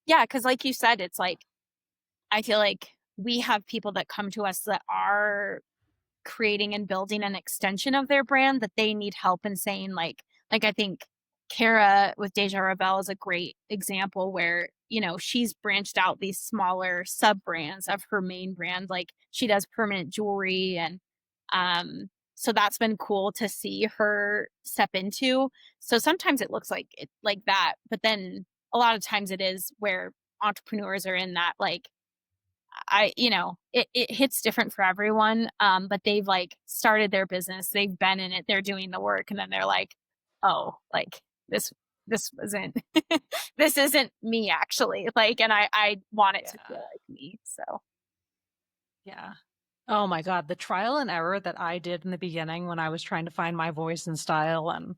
Yeah, because like you said, it's like I feel like we have people that come to us that are creating and building an extension of their brand that they need help in saying I think Kara with Deja Rebelle is a great example where, you know, she's branched out these smaller sub brands of her main brand. Like she does permanent jewelry and so that's been cool to see her step into. So sometimes it looks like it like that, but then a lot of times it is where entrepreneurs are in that like you know, it hits different for everyone. But they've like started their business, they've been in it, they're doing the work, and then they're like, oh, like this this wasn't this isn't me actually. Like, and I want it to Yeah. feel like me. So Yeah. Oh my god, the trial and error that I did in the beginning when I was trying to find my voice and style and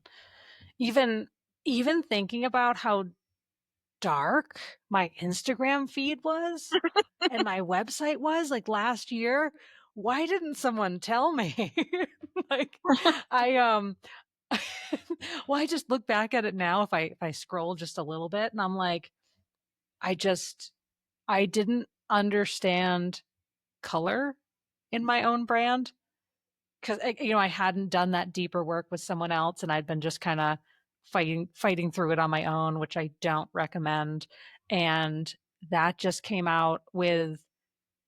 even even thinking about how dark my Instagram feed was and my website was like last year, why didn't someone tell me? Like I well, I just look back at it now if I scroll just a little bit and I'm like, I just I didn't understand color in my own brand. 'Cause, you know, I hadn't done that deeper work with someone else, and I'd been just kinda fighting through it on my own, which I don't recommend, and that just came out with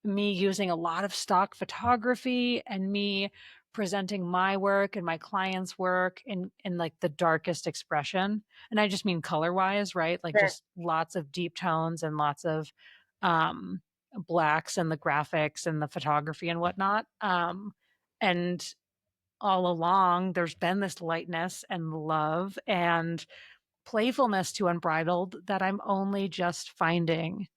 me using a lot of stock photography and me presenting my work and my clients' work in, like, the darkest expression, and I just mean color-wise, right? Like, sure. just lots of deep tones and lots of, um, blacks and the graphics and the photography and whatnot, and all along, there's been this lightness and love and playfulness to Unbridled that I'm only just finding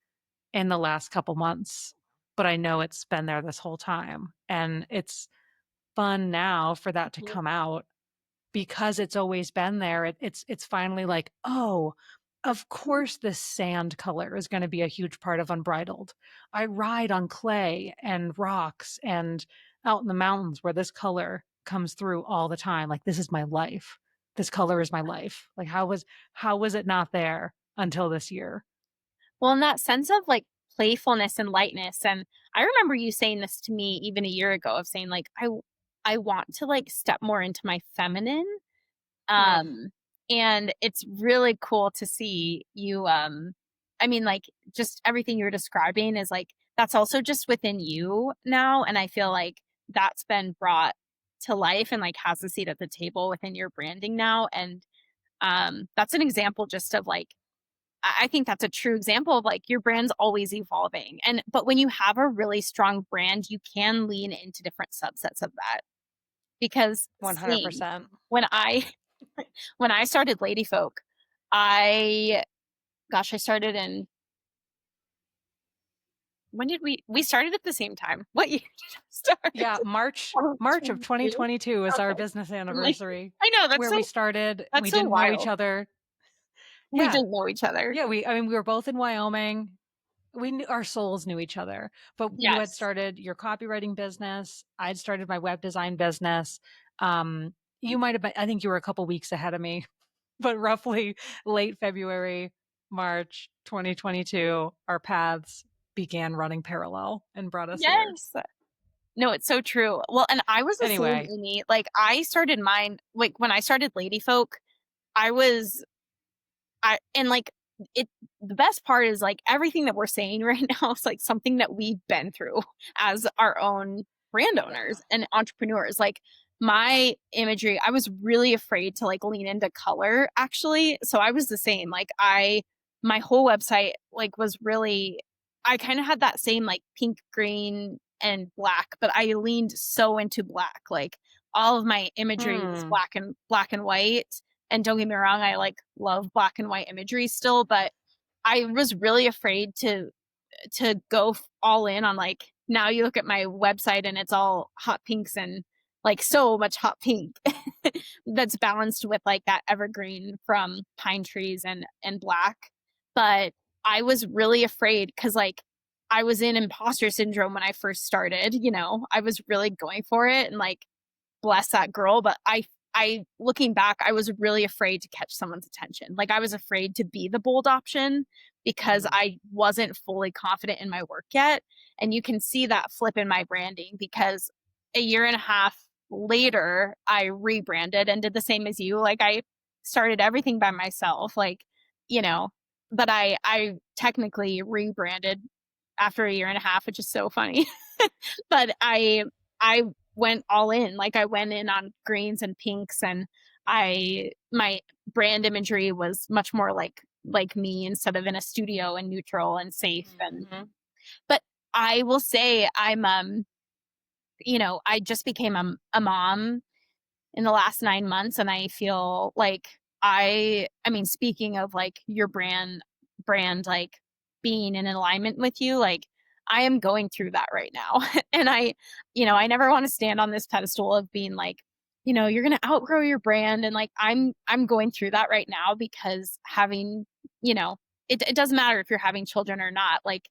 in the last couple months, but I know it's been there this whole time, and it's fun now for that to Mhm. come out because it's always been there, it's finally like, "Oh, of course this sand color is gonna be a huge part of Unbridled. I ride on clay and rocks and out in the mountains where this color comes through all the time, like, this is my life. This color is my life." Like, how was it not there until this year? Well, in that sense of like playfulness and lightness, and I remember you saying this to me even a year ago of saying like I want to like step more into my feminine. Mm, Um, and it's really cool to see you, I mean, like, just everything you're describing is like, that's also just within you now. And I feel like that's been brought to life and like has a seat at the table within your branding now. And that's an example just of like, I think that's a true example of like your brand's always evolving. And but when you have a really strong brand, you can lean into different subsets of that. Because same 100%. when I when I started Lady Folk, I gosh, I started in when did we started at the same time. What year did I start? Yeah, March of 2022? 2022 is our Okay. business I'm like, anniversary I know, where we started. that's We so didn't know each wild. other. We Yeah. didn't know each other. Yeah, I mean, we were both in Wyoming. We knew our souls knew each other, but you had Yes. started your copywriting business. I'd started my web design business. Um, you might have been, I think you were a couple weeks ahead of me, but roughly late February, March 2022, our paths began running parallel and brought us here. Yes. No, it's so true. Well, and I was the same, Anyway, Amy. Like I started mine like when I started Lady Folk, I was I and like it the best part is like everything that we're saying right now is like something that we've been through as our own brand yeah. owners and entrepreneurs. Like my imagery, I was really afraid to like lean into color actually. So I was the same. Like I my whole website like was really I kind of had that same like pink, green and black, but I leaned so into black. Like all of my imagery was Mm, black and white, and don't get me wrong, I like love black and white imagery still, but I was really afraid to go all in on like now you look at my website and it's all hot pinks and like so much hot pink that's balanced with like that evergreen from pine trees and black. But I was really afraid because like I was in imposter syndrome when I first started, you know, I was really going for it and like bless that girl, but I looking back, I was really afraid to catch someone's attention. Like I was afraid to be the bold option because Mhm. I wasn't fully confident in my work yet. And you can see that flip in my branding because a year and a half later, I rebranded and did the same as you. Like I started everything by myself, like, you know, but I technically rebranded after a year and a half, which is so funny. But I went all in. Like I went in on greens and pinks and my brand imagery was much more like me instead of in a studio and neutral and safe and Mhm. but I will say you know, I just became a mom in the last 9 months and I feel like I mean speaking of like your brand like being in alignment with you, like I am going through that right now. And I you know, I never want to stand on this pedestal of being like, you know, you're going to outgrow your brand and like I'm going through that right now because having, you know, it doesn't matter if you're having children or not. Like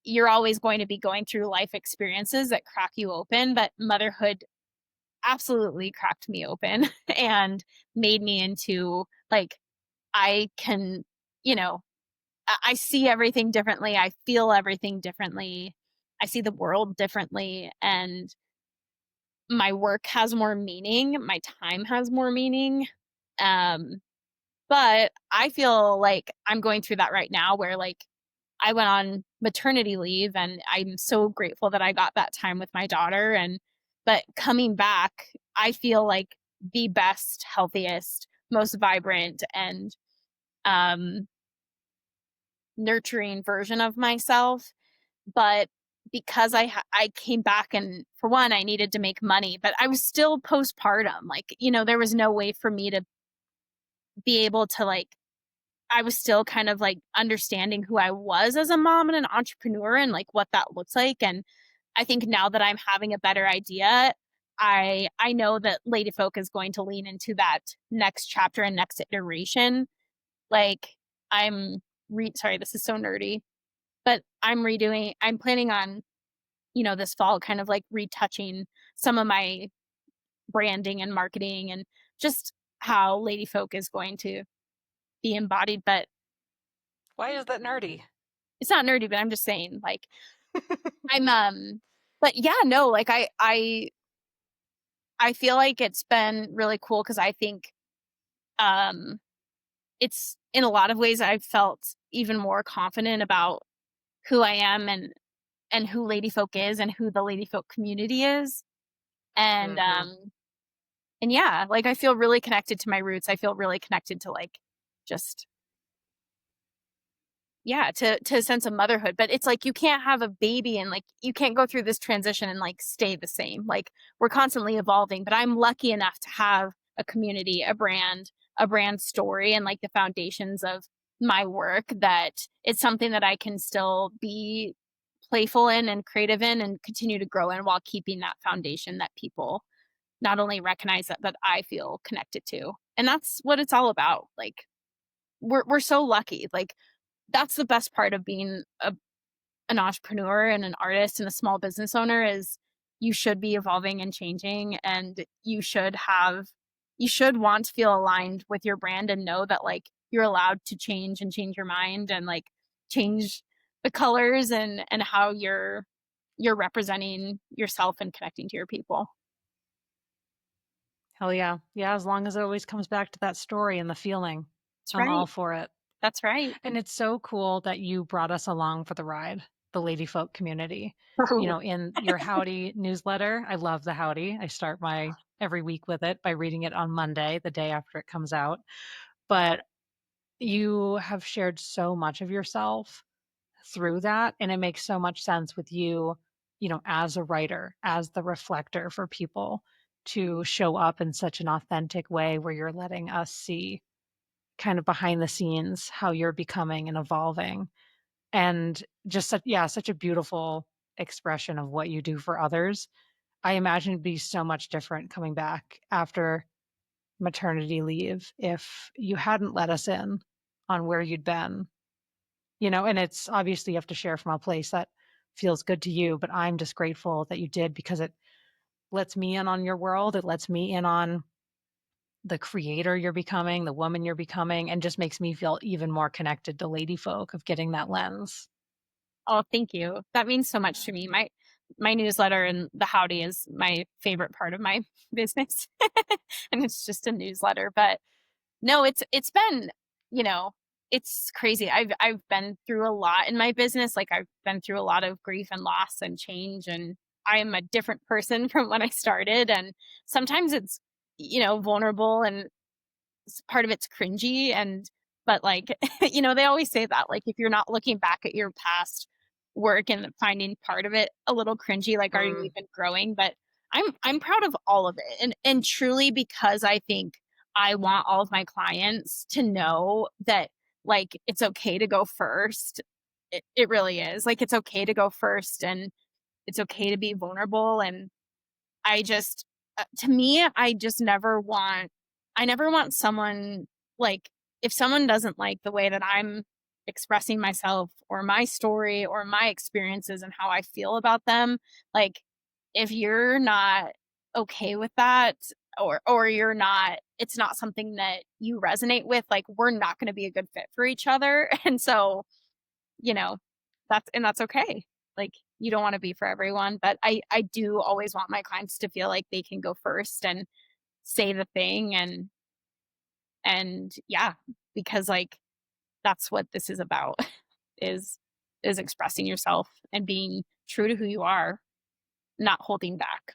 you're always going to be going through life experiences that crack you open, but motherhood absolutely cracked me open and made me into like I can, you know, I see everything differently. I feel everything differently. I see the world differently and my work has more meaning, my time has more meaning. Um but I feel like I'm going through that right now where like I went on maternity leave and I'm so grateful that I got that time with my daughter and but coming back, I feel like the best, healthiest, most vibrant and um nurturing version of myself, but because I came back and for one I needed to make money, but I was still postpartum. Like, you know, there was no way for me to be able to like I was still kind of like understanding who I was as a mom and an entrepreneur and like what that looks like. And I think now that I'm having a better idea, I know that Lady Folk is going to lean into that next chapter and next iteration. Like I'm sorry, this is so nerdy, but I'm planning on, you know, this fall kind of like retouching some of my branding and marketing and just how Lady Folk is going to be embodied. But Why is that nerdy? it's not nerdy, but I'm just saying, like, I'm but yeah, no, like I feel like it's been really cool because I think um it's in a lot of ways I've felt even more confident about who I am and who Lady Folk is and who the Lady Folk community is. And Mhm. and yeah, like I feel really connected to my roots. I feel really connected to like just yeah, to a sense of motherhood. But it's like you can't have a baby and like you can't go through this transition and like stay the same. Like we're constantly evolving, but I'm lucky enough to have a community, a brand story and like the foundations of my work that it's something that I can still be playful in and creative in and continue to grow in while keeping that foundation that people not only recognize that but I feel connected to. And that's what it's all about. Like we're so lucky. Like that's the best part of being an entrepreneur and an artist and a small business owner is you should be evolving and changing and you should want to feel aligned with your brand and know that like you're allowed to change and change your mind and like change the colors and how you're representing yourself and connecting to your people. Hell yeah. Yeah, as long as it always comes back to that story and the feeling, That's I'm all right. for it. That's right. And it's so cool that you brought us along for the ride, the Lady Folk community. You Ooh, know, in your Howdy newsletter, I love the Howdy. I start my every week with it by reading it on Monday, the day after it comes out. But you have shared so much of yourself through that, and it makes so much sense with you, you know, as a writer, as the reflector for people to show up in such an authentic way where you're letting us see kind of behind the scenes how you're becoming and evolving. And just such yeah, such a beautiful expression of what you do for others. I imagine it'd be so much different coming back after maternity leave if you hadn't let us in on where you'd been. And it's obviously you have to share from a place that feels good to you, but I'm just grateful that you did because it lets me in on your world. It lets me in on the creator you're becoming, the woman you're becoming, and just makes me feel even more connected to lady folk of getting that lens. Oh, thank you. That means so much to me. My newsletter and the howdy is my favorite part of my business. And it's just a newsletter, but no, it's been, you know, it's crazy. I've been through a lot in my business. Like I've been through a lot of grief and loss and change, and I am a different person from when I started, and sometimes it's, vulnerable, and part of it's cringy, and but like they always say that, like, if you're not looking back at your past work and finding part of it a little cringy, like, are you Mm. even growing? But I'm proud of all of it, and truly, because I think I want all of my clients to know that, like, it's okay to go first. It really is, like, it's okay to go first, and it's okay to be vulnerable. And I just to me, I never want someone, like, if someone doesn't like the way that I'm expressing myself or my story or my experiences and how I feel about them, like, if you're not okay with that, or you're not it's not something that you resonate with, like, we're not gonna be a good fit for each other. And so, you know, that's okay. Like, you don't wanna be for everyone, but I do always want my clients to feel like they can go first and say the thing, and yeah, because, like, that's what this is about, is expressing yourself and being true to who you are, not holding back.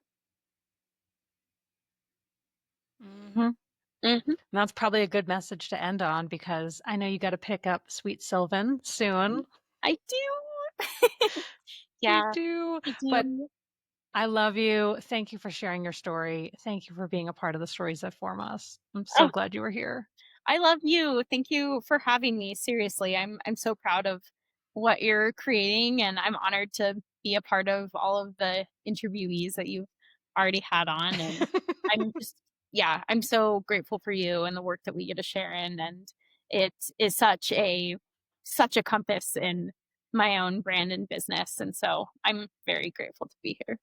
Mhm. Mhm. That's probably a good message to end on because I know you gotta pick up Sweet Sylvan soon. I do. You Yeah, do, I but do. I love you. Thank you for sharing your story. Thank you for being a part of the stories that form us. I'm so Oh, glad you were here. I love you. Thank you for having me. Seriously, I'm so proud of what you're creating, and I'm honored to be a part of all of the interviewees that you've already had on. And I'm just, yeah, I'm so grateful for you and the work that we get to share in. And it is such a compass in my own brand and business. And so I'm very grateful to be here.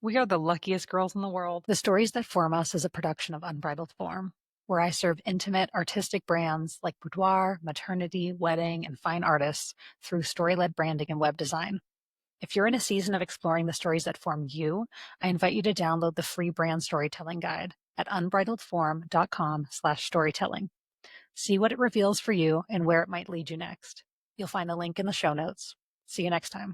We are the luckiest girls in the world. The Stories That Form Us is a production of Unbridled Form, where I serve intimate, artistic brands like boudoir, maternity, wedding, and fine artists through story led branding and web design. If you're in a season of exploring the stories that form you, I invite you to download the free brand storytelling guide at unbridledform.com/storytelling. See what it reveals for you and where it might lead you next. You'll find a link in the show notes. See you next time.